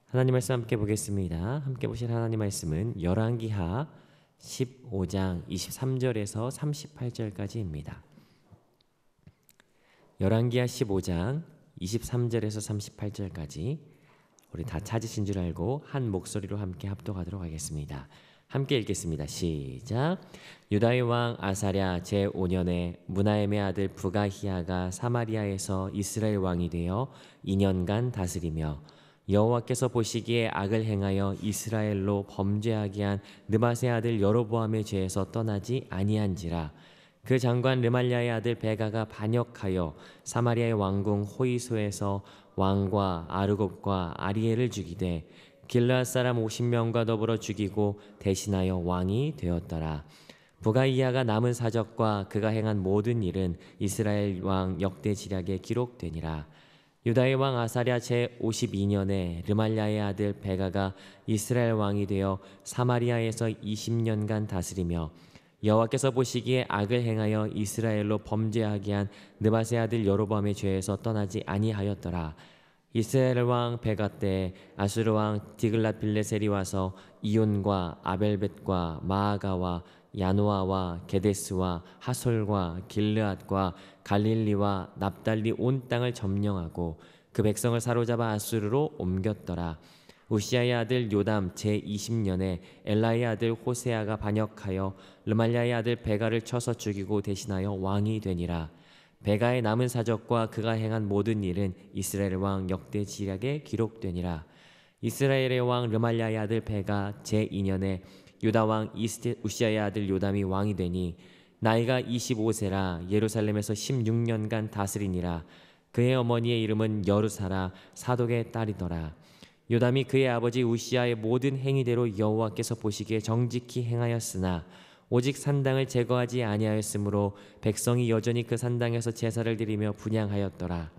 하나님 말씀 함께 보겠습니다. 함께 보실 하나님 말씀은 열왕기하 15장 23절에서 38절까지입니다. 열왕기하 15장 23절에서 38절까지 우리 다 찾으신 줄 알고 한 목소리로 함께 합독하도록 하겠습니다. 함께 읽겠습니다. 시작. 유다의 왕 아사랴 제5년에 므나엠의 아들 부가히야가 사마리아에서 이스라엘 왕이 되어 2년간 다스리며 여호와께서 보시기에 악을 행하여 이스라엘로 범죄하게 한 느밧의 아들 여로보암의 죄에서 떠나지 아니한지라. 그 장관 르말랴의 아들 베가가 반역하여 사마리아의 왕궁 호이소에서 왕과 아르곱과 아리엘을 죽이되 길르앗 사람 50명과 더불어 죽이고 대신하여 왕이 되었더라. 부가히야가 남은 사적과 그가 행한 모든 일은 이스라엘 왕 역대지략에 기록되니라. 유다의 왕 아사랴 제52년에 르말랴의 아들 베가가 이스라엘 왕이 되어 사마리아에서 20년간 다스리며 여호와께서 보시기에 악을 행하여 이스라엘로 범죄하게 한 느밧의 아들 여로보암의 죄에서 떠나지 아니하였더라. 이스라엘 왕 베가 때 아수르 왕 디글랏빌레셀이 와서 이온과 아벨벳과 마아가와 야노아와 게데스와 하솔과 길르앗과 갈릴리와 납달리 온 땅을 점령하고 그 백성을 사로잡아 아수르로 옮겼더라. 우시아의 아들 요담 제20년에 엘라의 아들 호세아가 반역하여 르말랴의 아들 베가를 쳐서 죽이고 대신하여 왕이 되니라. 베가의 남은 사적과 그가 행한 모든 일은 이스라엘 왕 역대지략에 기록되니라. 이스라엘의 왕 르말랴의 아들 베가 제2년에 유다 왕 우시아의 아들 요담이 왕이 되니 나이가 25세라 예루살렘에서 16년간 다스리니라. 그의 어머니의 이름은 여루사라 사독의 딸이더라. 요담이 그의 아버지 우시아의 모든 행위대로 여호와께서 보시기에 정직히 행하였으나 오직 산당을 제거하지 아니하였으므로 백성이 여전히 그 산당에서 제사를 드리며 분향하였더라.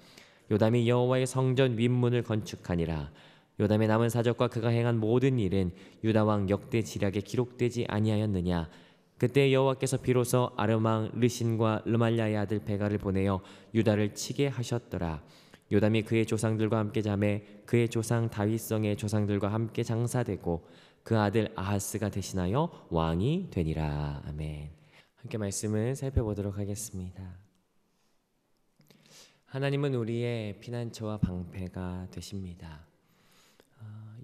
요담이 여호와의 성전 윗문을 건축하니라. 요담의 남은 사적과 그가 행한 모든 일은 유다 왕 역대지략에 기록되지 아니하였느냐. 그때 여호와께서 비로소 아름왕 르신과 르말랴의 아들 베가를 보내어 유다를 치게 하셨더라. 요담이 그의 조상들과 함께 자매 그의 조상 다윗성의 조상들과 함께 장사되고 그 아들 아하스가 대신하여 왕이 되니라. 아멘. 함께 말씀을 살펴보도록 하겠습니다. 하나님은 우리의 피난처와 방패가 되십니다.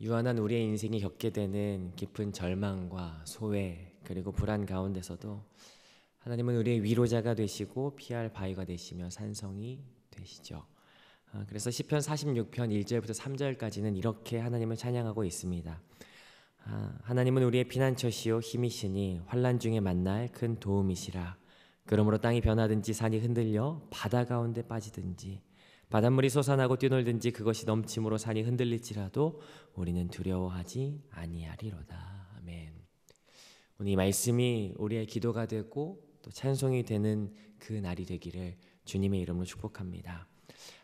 유한한 우리의 인생이 겪게 되는 깊은 절망과 소외 그리고 불안 가운데서도 하나님은 우리의 위로자가 되시고 피할 바위가 되시며 산성이 되시죠. 그래서 시편 46편 1절부터 3절까지는 이렇게 하나님을 찬양하고 있습니다. 하나님은 우리의 피난처시요 힘이시니 환난 중에 만날 큰 도움이시라. 그러므로 땅이 변하든지 산이 흔들려 바다 가운데 빠지든지 바닷물이 솟아나고 뛰놀든지 그것이 넘침으로 산이 흔들릴지라도 우리는 두려워하지 아니하리로다. 아멘. 오늘 이 말씀이 우리의 기도가 되고 또 찬송이 되는 그 날이 되기를 주님의 이름으로 축복합니다.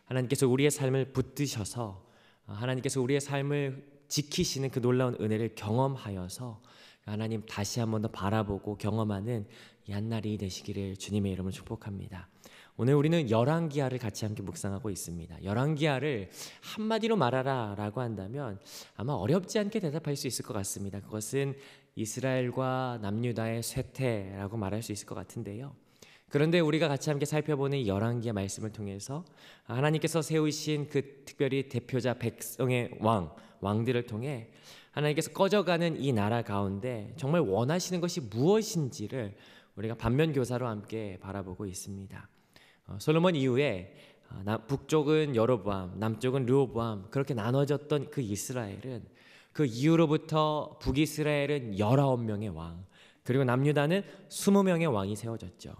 하나님께서 우리의 삶을 붙드셔서 하나님께서 우리의 삶을 지키시는 그 놀라운 은혜를 경험하여서 하나님 다시 한 번 더 바라보고 경험하는 이 한날이 되시기를 주님의 이름으로 축복합니다. 오늘 우리는 열왕기하를 같이 함께 묵상하고 있습니다. 열왕기하를 한마디로 말하라 라고 한다면 아마 어렵지 않게 대답할 수 있을 것 같습니다. 그것은 이스라엘과 남유다의 쇠퇴라고 말할 수 있을 것 같은데요. 그런데 우리가 같이 함께 살펴보는 이 열왕기하 말씀을 통해서 하나님께서 세우신 그 특별히 대표자 백성의 왕들을 통해 하나님께서 꺼져가는 이 나라 가운데 정말 원하시는 것이 무엇인지를 우리가 반면교사로 함께 바라보고 있습니다. 솔로몬 이후에 북쪽은 여로보암, 남쪽은 르호보암 그렇게 나눠졌던 그 이스라엘은 그 이후로부터 북이스라엘은 19명의 왕 그리고 남유다는 20명의 왕이 세워졌죠.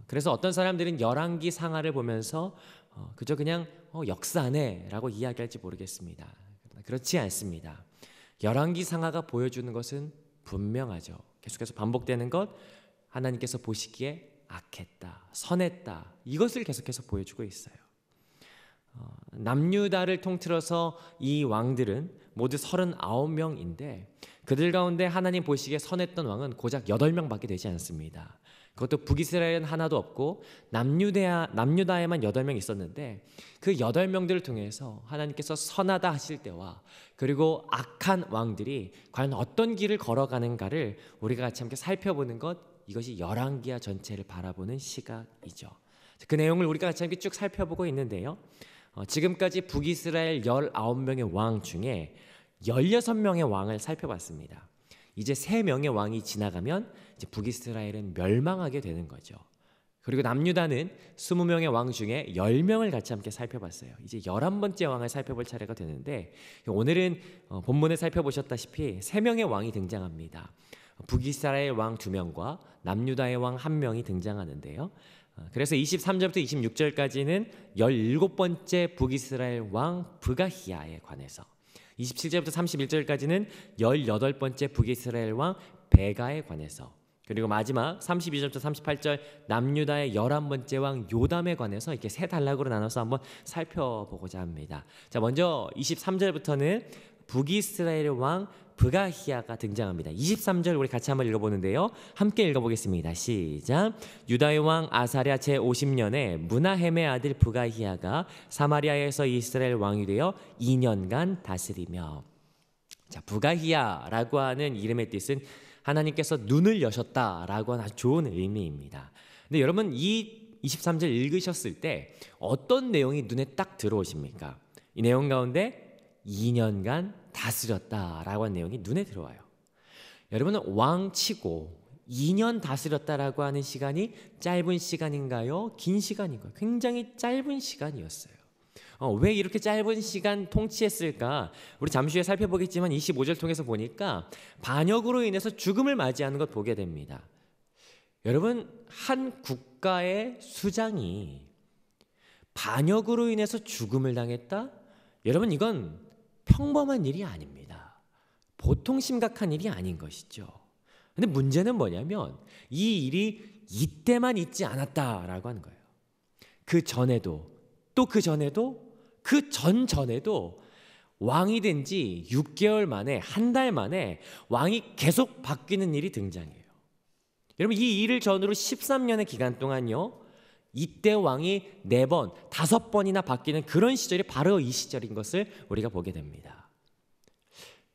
그래서 어떤 사람들은 열왕기 상하를 보면서 그저 그냥 역사네 라고 이야기할지 모르겠습니다. 그렇지 않습니다. 열왕기 상하가 보여주는 것은 분명하죠. 계속해서 반복되는 것, 하나님께서 보시기에 악했다, 선했다 이것을 계속해서 보여주고 있어요. 남유다를 통틀어서 이 왕들은 모두 39명인데 그들 가운데 하나님 보시기에 선했던 왕은 고작 8명밖에 되지 않습니다. 그것도 북이스라엘은 하나도 없고 남유다에만 8명 있었는데 그 8명들을 통해서 하나님께서 선하다 하실 때와 그리고 악한 왕들이 과연 어떤 길을 걸어가는가를 우리가 같이 함께 살펴보는 것, 이것이 열왕기하 전체를 바라보는 시각이죠. 그 내용을 우리가 같이 함께 쭉 살펴보고 있는데요. 지금까지 북이스라엘 19명의 왕 중에 16명의 왕을 살펴봤습니다. 이제 3명의 왕이 지나가면 이제 북이스라엘은 멸망하게 되는 거죠. 그리고 남유다는 20명의 왕 중에 10명을 같이 함께 살펴봤어요. 이제 11번째 왕을 살펴볼 차례가 되는데 오늘은 본문에 살펴보셨다시피 3명의 왕이 등장합니다. 북이스라엘 왕 2명과 남유다의 왕 1명이 등장하는데요. 그래서 23절부터 26절까지는 17번째 북이스라엘 왕 브가히야에 관해서, 27절부터 31절까지는 18번째 북이스라엘 왕 베가에 관해서, 그리고 마지막 32절부터 38절 남유다의 11번째 왕 요담에 관해서 이렇게 세 단락으로 나눠서 한번 살펴보고자 합니다. 자, 먼저 23절부터는 북이스라엘 왕 브가히야가 등장합니다. 23절 우리 같이 한번 읽어보는데요. 함께 읽어보겠습니다. 시작. 유다의 왕 아사랴 제50년에 무나헴의 아들 브가히야가 사마리아에서 이스라엘 왕이 되어 2년간 다스리며. 자, 브가히야라고 하는 이름의 뜻은 하나님께서 눈을 여셨다라고 하는 아주 좋은 의미입니다. 근데 여러분, 이 23절 읽으셨을 때 어떤 내용이 눈에 딱 들어오십니까? 이 내용 가운데 2년간 다스렸다라고 하는 내용이 눈에 들어와요. 여러분은 왕치고 2년 다스렸다라고 하는 시간이 짧은 시간인가요? 긴 시간인가요? 굉장히 짧은 시간이었어요. 왜 이렇게 짧은 시간 통치했을까? 우리 잠시 후에 살펴보겠지만 25절 통해서 보니까 반역으로 인해서 죽음을 맞이하는 것 보게 됩니다. 여러분, 한 국가의 수장이 반역으로 인해서 죽음을 당했다? 여러분, 이건 평범한 일이 아닙니다. 보통 심각한 일이 아닌 것이죠. 근데 문제는 뭐냐면 이 일이 이때만 있지 않았다라고 하는 거예요. 그 전에도, 또 그 전에도, 그 전전에도 왕이 된 지 6개월 만에, 한 달 만에 왕이 계속 바뀌는 일이 등장해요. 여러분, 이 일을 전후로 13년의 기간 동안요, 이때 왕이 4번, 5번이나 바뀌는 그런 시절이 바로 이 시절인 것을 우리가 보게 됩니다.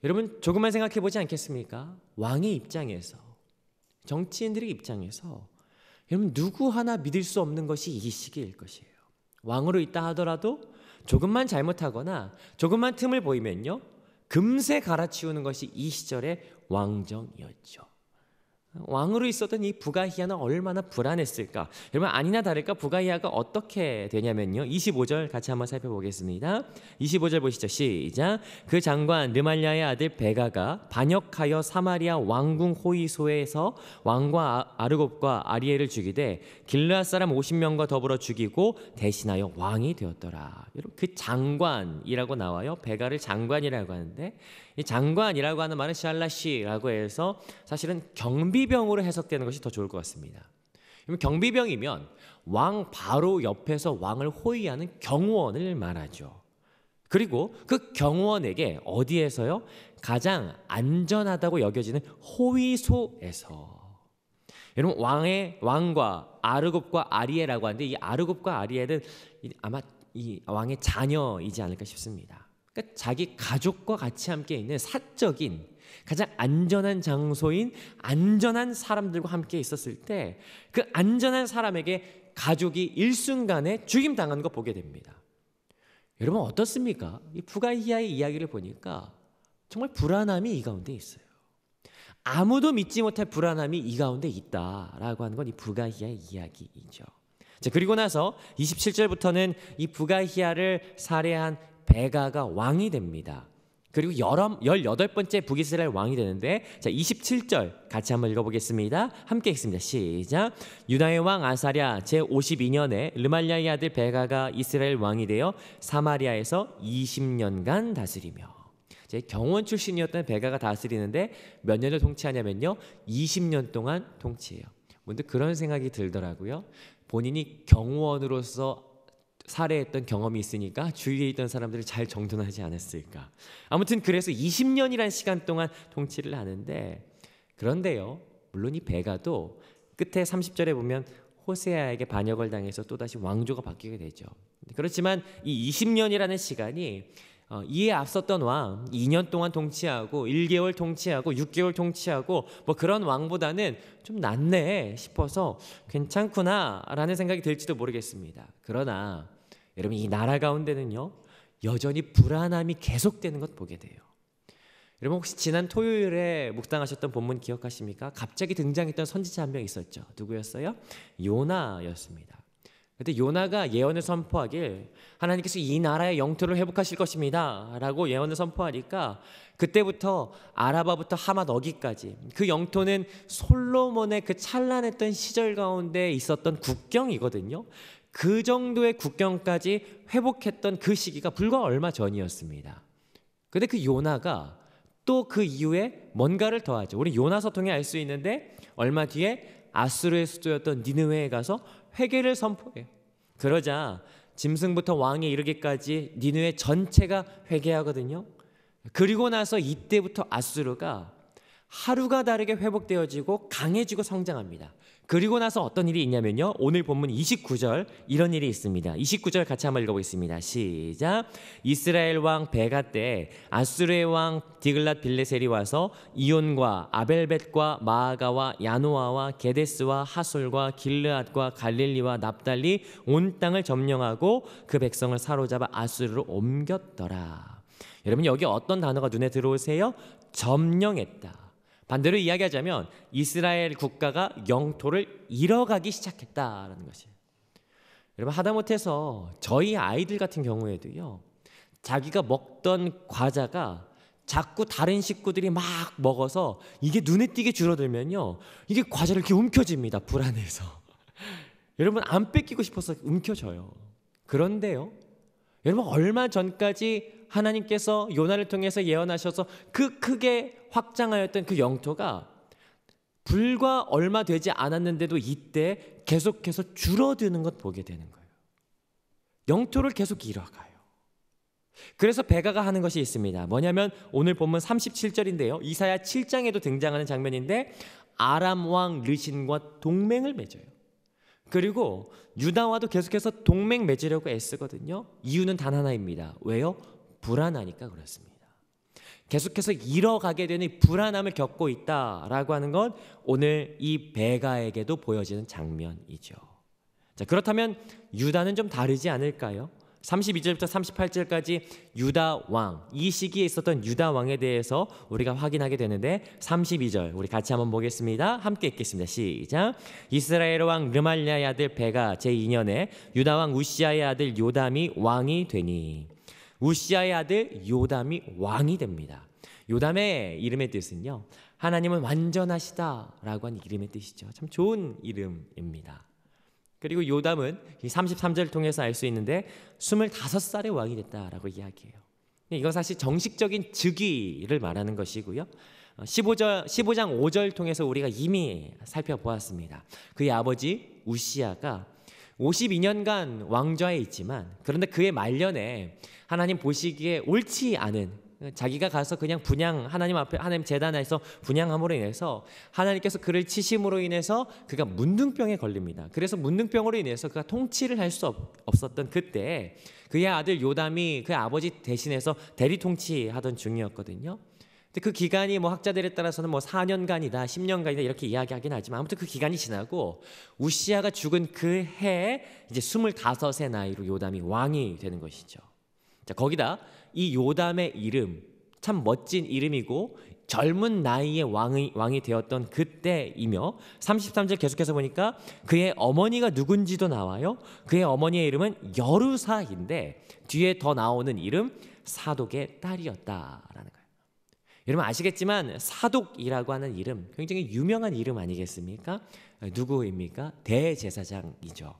여러분, 조금만 생각해 보지 않겠습니까? 왕의 입장에서, 정치인들의 입장에서 여러분, 누구 하나 믿을 수 없는 것이 이 시기일 것이에요. 왕으로 있다 하더라도 조금만 잘못하거나 조금만 틈을 보이면요, 금세 갈아치우는 것이 이 시절의 왕정이었죠. 왕으로 있었던 이 브가히야는 얼마나 불안했을까? 여러분, 아니나 다를까 브가히야가 어떻게 되냐면요, 25절 같이 한번 살펴보겠습니다. 25절 보시죠. 시작. 그 장관 르말랴의 아들 베가가 반역하여 사마리아 왕궁 호위소에서 왕과 아르곱과 아리엘을 죽이되 길르앗 사람 50명과 더불어 죽이고 대신하여 왕이 되었더라. 여러분, 그 장관이라고 나와요. 베가를 장관이라고 하는데, 이 장관이라고 하는 말은 샬라시라고 해서 사실은 경비병으로 해석되는 것이 더 좋을 것 같습니다. 경비병이면 왕 바로 옆에서 왕을 호위하는 경호원을 말하죠. 그리고 그 경호원에게 어디에서요? 가장 안전하다고 여겨지는 호위소에서. 여러분, 왕과 아르곱과 아리엘이라고 하는데, 이 아르곱과 아리엘은 아마 이 왕의 자녀이지 않을까 싶습니다. 그러니까 자기 가족과 같이 함께 있는 사적인 가장 안전한 장소인 안전한 사람들과 함께 있었을 때 그 안전한 사람에게 가족이 일순간에 죽임당하는 거 보게 됩니다. 여러분, 어떻습니까? 이 브가히야의 이야기를 보니까 정말 불안함이 이 가운데 있어요. 아무도 믿지 못할 불안함이 이 가운데 있다라고 하는 건 이 브가히야의 이야기이죠. 자, 그리고 나서 27절부터는 이 브가히야를 살해한 베가가 왕이 됩니다. 그리고 18번째 북이스라엘 왕이 되는데, 자, 27절 같이 한번 읽어보겠습니다. 함께 읽습니다. 시작. 유다의 왕 아사랴 제52년에 르말랴의 아들 베가가 이스라엘 왕이 되어 사마리아에서 20년간 다스리며. 제 경호원 출신이었던 베가가 다스리는데 몇 년을 통치하냐면요, 20년 동안 통치해요. 문득 그런 생각이 들더라고요. 본인이 경호원으로서 살해했던 경험이 있으니까 주위에 있던 사람들을 잘 정돈하지 않았을까. 아무튼 그래서 20년이라는 시간 동안 통치를 하는데, 그런데요, 물론 이 베가도 끝에 30절에 보면 호세아에게 반역을 당해서 또다시 왕조가 바뀌게 되죠. 그렇지만 이 20년이라는 시간이 이에 앞섰던 왕 2년 동안 통치하고 1개월 통치하고 6개월 통치하고 뭐 그런 왕보다는 좀 낫네 싶어서 괜찮구나라는 생각이 들지도 모르겠습니다. 그러나 여러분, 이 나라 가운데는요 여전히 불안함이 계속되는 것 보게 돼요. 여러분, 혹시 지난 토요일에 묵상하셨던 본문 기억하십니까? 갑자기 등장했던 선지자 한 명 있었죠. 누구였어요? 요나였습니다. 그런데 요나가 예언을 선포하길 하나님께서 이 나라의 영토를 회복하실 것입니다 라고 예언을 선포하니까 그때부터 아라바부터 하맛 어기까지 그 영토는 솔로몬의 그 찬란했던 시절 가운데 있었던 국경이거든요. 그 정도의 국경까지 회복했던 그 시기가 불과 얼마 전이었습니다. 그런데 그 요나가 또 그 이후에 뭔가를 더하죠. 우리 요나서 통해 알 수 있는데 얼마 뒤에 아수르의 수도였던 니느웨에 가서 회개를 선포해요. 그러자 짐승부터 왕에 이르기까지 니느웨 전체가 회개하거든요. 그리고 나서 이때부터 아수르가 하루가 다르게 회복되어지고 강해지고 성장합니다. 그리고 나서 어떤 일이 있냐면요, 오늘 본문 29절 이런 일이 있습니다. 29절 같이 한번 읽어보겠습니다. 시작. 이스라엘 왕 베가 때 아수르의 왕 디글랏 빌레셀이 와서 이온과 아벨벳과 마아가와 야노아와 게데스와 하솔과 길르앗과 갈릴리와 납달리 온 땅을 점령하고 그 백성을 사로잡아 아수르로 옮겼더라. 여러분, 여기 어떤 단어가 눈에 들어오세요? 점령했다. 반대로 이야기하자면 이스라엘 국가가 영토를 잃어가기 시작했다라는 것이에요. 여러분, 하다못해서 저희 아이들 같은 경우에도요, 자기가 먹던 과자가 자꾸 다른 식구들이 막 먹어서 이게 눈에 띄게 줄어들면요, 이게 과자를 이렇게 움켜쥡니다. 불안해서. 여러분, 안 뺏기고 싶어서 움켜져요. 그런데요, 여러분, 얼마 전까지 하나님께서 요나를 통해서 예언하셔서 그 크게 확장하였던 그 영토가 불과 얼마 되지 않았는데도 이때 계속해서 줄어드는 것 보게 되는 거예요. 영토를 계속 잃어가요. 그래서 베가가 하는 것이 있습니다. 뭐냐면 오늘 본문 37절인데요. 이사야 7장에도 등장하는 장면인데 아람 왕 르신과 동맹을 맺어요. 그리고 유다와도 계속해서 동맹 맺으려고 애쓰거든요. 이유는 단 하나입니다. 왜요? 불안하니까 그렇습니다. 계속해서 잃어가게 되는 불안함을 겪고 있다라고 하는 건 오늘 이 베가에게도 보여지는 장면이죠. 자, 그렇다면 유다는 좀 다르지 않을까요? 32절부터 38절까지 유다 왕, 이 시기에 있었던 유다 왕에 대해서 우리가 확인하게 되는데 32절 우리 같이 한번 보겠습니다. 함께 읽겠습니다. 시작. 이스라엘 왕 르말랴의 아들 베가 제2년에 유다 왕 우시아의 아들 요담이 왕이 되니. 우시아의 아들 요담이 왕이 됩니다. 요담의 이름의 뜻은요, 하나님은 완전하시다라고 하는 이름의 뜻이죠. 참 좋은 이름입니다. 그리고 요담은 이 33절을 통해서 알 수 있는데 25살의 왕이 됐다라고 이야기해요. 이건 사실 정식적인 즉위를 말하는 것이고요. 15장 5절 통해서 우리가 이미 살펴보았습니다. 그의 아버지 우시아가 52년간 왕좌에 있지만 그런데 그의 말년에 하나님 보시기에 옳지 않은, 자기가 가서 그냥 하나님 앞에 하나님 제단에서 분향함으로 인해서 하나님께서 그를 치심으로 인해서 그가 문둥병에 걸립니다. 그래서 문둥병으로 인해서 그가 통치를 할 수 없었던 그때 그의 아들 요담이 그 아버지 대신해서 대리 통치하던 중이었거든요. 근데 그 기간이 뭐 학자들에 따라서는 뭐 4년간이다, 10년간이다 이렇게 이야기하긴 하지만 아무튼 그 기간이 지나고 우시아가 죽은 그 해에 이제 25의 나이로 요담이 왕이 되는 것이죠. 자, 거기다 이 요담의 이름 참 멋진 이름이고 젊은 나이에 왕이 되었던 그때이며 33절 계속해서 보니까 그의 어머니가 누군지도 나와요. 그의 어머니의 이름은 여루사인데 뒤에 더 나오는 이름 사독의 딸이었다라는 거예요. 여러분 아시겠지만 사독이라고 하는 이름 굉장히 유명한 이름 아니겠습니까? 누구입니까? 대제사장이죠.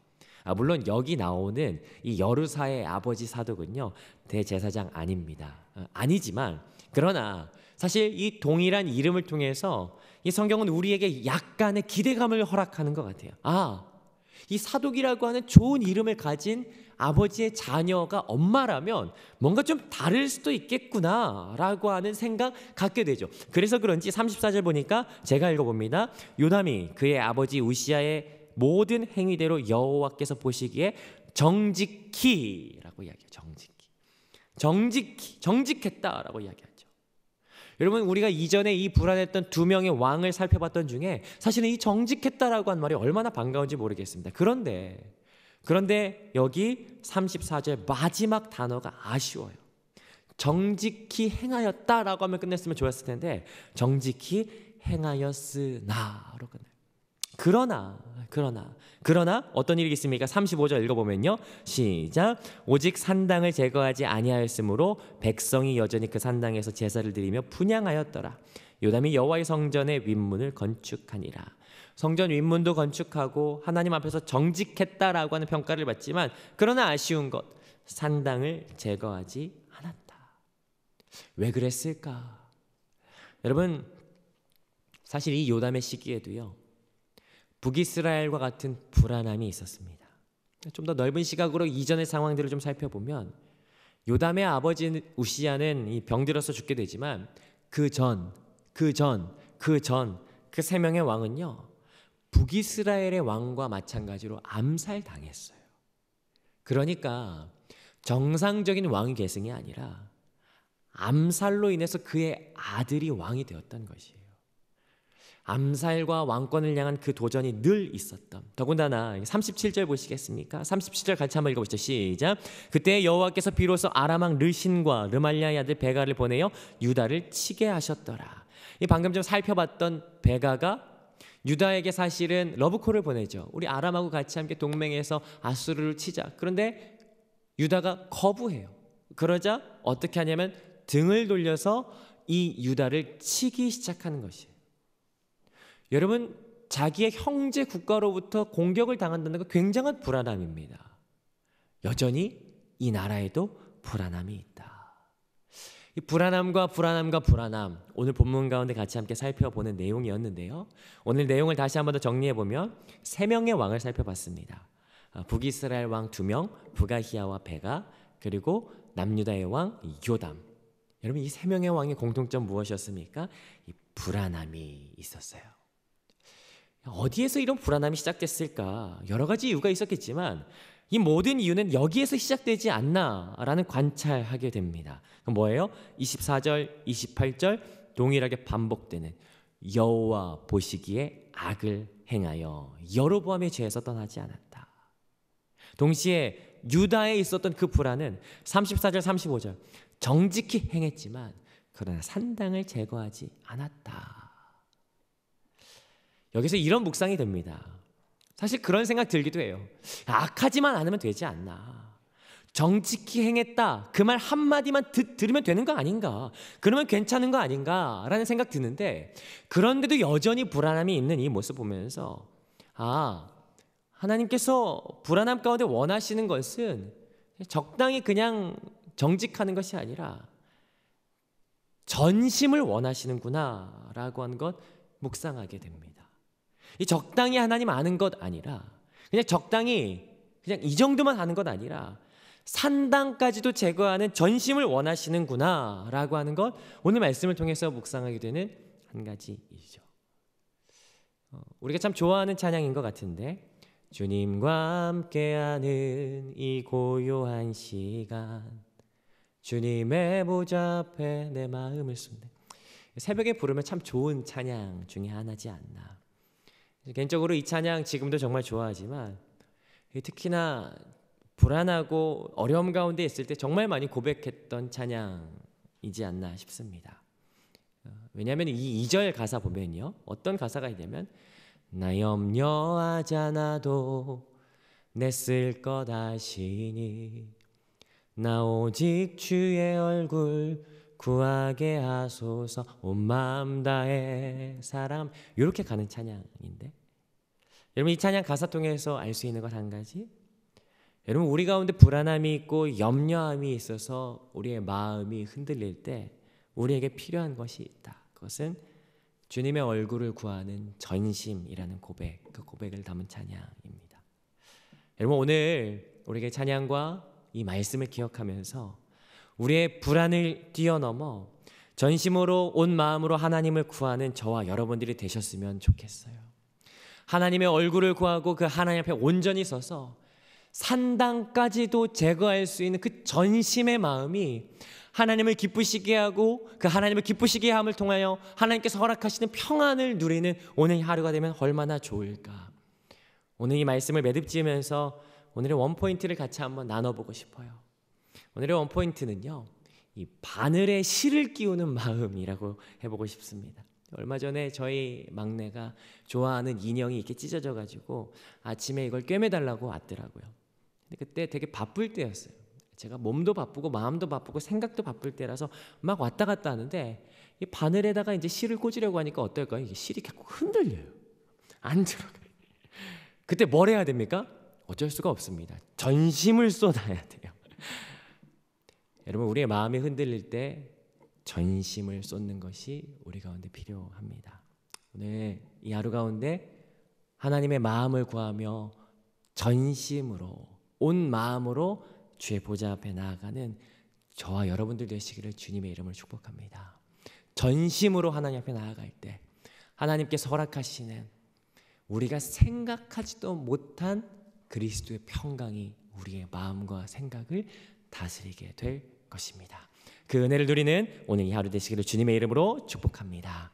물론 여기 나오는 이 여루사의 아버지 사독은요, 대제사장 아닙니다. 아니지만 그러나 사실 이 동일한 이름을 통해서 이 성경은 우리에게 약간의 기대감을 허락하는 것 같아요. 이 사독이라고 하는 좋은 이름을 가진 아버지의 자녀가 엄마라면 뭔가 좀 다를 수도 있겠구나라고 하는 생각 갖게 되죠. 그래서 그런지 34절 보니까 제가 읽어봅니다. 요담이 그의 아버지 우시아의 모든 행위대로 여호와께서 보시기에 정직히라고 이야기해요. 정직했다라고 이야기하죠. 여러분, 우리가 이전에 이 불안했던 두 명의 왕을 살펴봤던 중에 사실은 이 정직했다라고 한 말이 얼마나 반가운지 모르겠습니다. 그런데 여기 34절 마지막 단어가 아쉬워요. 정직히 행하였다라고 하면 끝냈으면 좋았을 텐데 정직히 행하였으나로 끝나요. 그러나 어떤 일이 있습니까? 35절 읽어보면요, 시작. 오직 산당을 제거하지 아니하였으므로 백성이 여전히 그 산당에서 제사를 드리며 분향하였더라. 요담이 여호와의 성전의 윗문을 건축하니라. 성전 윗문도 건축하고 하나님 앞에서 정직했다라고 하는 평가를 받지만, 그러나 아쉬운 것, 산당을 제거하지 않았다. 왜 그랬을까? 여러분, 사실 이 요담의 시기에도요, 북이스라엘과 같은 불안함이 있었습니다. 좀 더 넓은 시각으로 이전의 상황들을 좀 살펴보면, 요담의 아버지 우시아는 이 병들어서 죽게 되지만 그 세 명의 왕은요, 북이스라엘의 왕과 마찬가지로 암살당했어요. 그러니까 정상적인 왕위 계승이 아니라 암살로 인해서 그의 아들이 왕이 되었던 것이에요. 암살과 왕권을 향한 그 도전이 늘 있었던, 더군다나 37절 보시겠습니까? 37절 같이 한번 읽어보시죠. 시작. 그때 여호와께서 비로소 아람왕 르신과 르말리아의 아들 베가를 보내어 유다를 치게 하셨더라. 이 방금 좀 살펴봤던 베가가 유다에게 사실은 러브콜을 보내죠. 우리 아람하고 같이 함께 동맹해서 아수르를 치자. 그런데 유다가 거부해요. 그러자 어떻게 하냐면 등을 돌려서 이 유다를 치기 시작하는 것이에요. 여러분, 자기의 형제 국가로부터 공격을 당한다는 건 굉장한 불안함입니다. 여전히 이 나라에도 불안함이 있다. 이 불안함, 오늘 본문 가운데 같이 함께 살펴보는 내용이었는데요, 오늘 내용을 다시 한번 더 정리해보면 세 명의 왕을 살펴봤습니다. 북이스라엘 왕 2명, 부가히야와 베가, 그리고 남유다의 왕 요담. 여러분, 이 세 명의 왕의 공통점 무엇이었습니까? 이 불안함이 있었어요. 어디에서 이런 불안함이 시작됐을까? 여러 가지 이유가 있었겠지만 이 모든 이유는 여기에서 시작되지 않나라는 관찰하게 됩니다. 그럼 뭐예요? 24절, 28절 동일하게 반복되는 여호와 보시기에 악을 행하여 여로보암의 죄에서 떠나지 않았다. 동시에 유다에 있었던 그 불안은 34절, 35절 정직히 행했지만 그러나 산당을 제거하지 않았다. 여기서 이런 묵상이 됩니다. 사실 그런 생각 들기도 해요. 악하지만 않으면 되지 않나. 정직히 행했다, 그 말 한마디만 들으면 되는 거 아닌가, 그러면 괜찮은 거 아닌가 라는 생각 드는데, 그런데도 여전히 불안함이 있는 이 모습 보면서 하나님께서 불안함 가운데 원하시는 것은 적당히 그냥 정직하는 것이 아니라 전심을 원하시는구나 라고 하는 것 묵상하게 됩니다. 이 적당히 하나님 아는 것 아니라 그냥 적당히 그냥 이 정도만 하는 것 아니라 산당까지도 제거하는 전심을 원하시는구나 라고 하는 것, 오늘 말씀을 통해서 묵상하게 되는 한 가지 일이죠. 우리가 참 좋아하는 찬양인 것 같은데, 주님과 함께하는 이 고요한 시간, 주님의 보좌 앞에 내 마음을 쏟네. 새벽에 부르면 참 좋은 찬양 중에 하나지 않나. 개인적으로 이 찬양 지금도 정말 좋아하지만 특히나 불안하고 어려움 가운데 있을 때 정말 많이 고백했던 찬양이지 않나 싶습니다. 왜냐하면 이 2절 가사 보면요, 어떤 가사가 있냐면 나 염려하지 않아도 내 쓸 것 아시니 나 오직 주의 얼굴 구하게 하소서 온 마음 다해 사랑, 이렇게 가는 찬양인데, 여러분 이 찬양 가사 통해서 알 수 있는 것 한 가지, 여러분 우리 가운데 불안함이 있고 염려함이 있어서 우리의 마음이 흔들릴 때 우리에게 필요한 것이 있다. 그것은 주님의 얼굴을 구하는 전심이라는 고백, 그 고백을 담은 찬양입니다. 여러분 오늘 우리에게 찬양과 이 말씀을 기억하면서 우리의 불안을 뛰어넘어 전심으로 온 마음으로 하나님을 구하는 저와 여러분들이 되셨으면 좋겠어요. 하나님의 얼굴을 구하고 그 하나님 앞에 온전히 서서 산당까지도 제거할 수 있는 그 전심의 마음이 하나님을 기쁘시게 하고 그 하나님을 기쁘시게 함을 통하여 하나님께서 허락하시는 평안을 누리는 오늘 하루가 되면 얼마나 좋을까. 오늘 이 말씀을 매듭지으면서 오늘의 원포인트를 같이 한번 나눠보고 싶어요. 오늘의 원포인트는요, 이 바늘에 실을 끼우는 마음이라고 해보고 싶습니다. 얼마 전에 저희 막내가 좋아하는 인형이 이렇게 찢어져 가지고 아침에 이걸 꿰매달라고 왔더라고요. 근데 그때 되게 바쁠 때였어요. 제가 몸도 바쁘고 마음도 바쁘고 생각도 바쁠 때라서 막 왔다 갔다 하는데 이 바늘에다가 이제 실을 꽂으려고 하니까 어떨까요? 이게 실이 자꾸 흔들려요. 안 들어가요. 그때 뭘 해야 됩니까? 어쩔 수가 없습니다. 전심을 쏟아야 돼요. 여러분, 우리의 마음이 흔들릴 때 전심을 쏟는 것이 우리 가운데 필요합니다. 오늘 이 하루 가운데 하나님의 마음을 구하며 전심으로 온 마음으로 주의 보좌 앞에 나아가는 저와 여러분들 되시기를 주님의 이름으로 축복합니다. 전심으로 하나님 앞에 나아갈 때 하나님께서 허락하시는 우리가 생각하지도 못한 그리스도의 평강이 우리의 마음과 생각을 다스리게 될 것입니다. 그 은혜를 누리는 오늘 이 하루 되시기를 주님의 이름으로 축복합니다.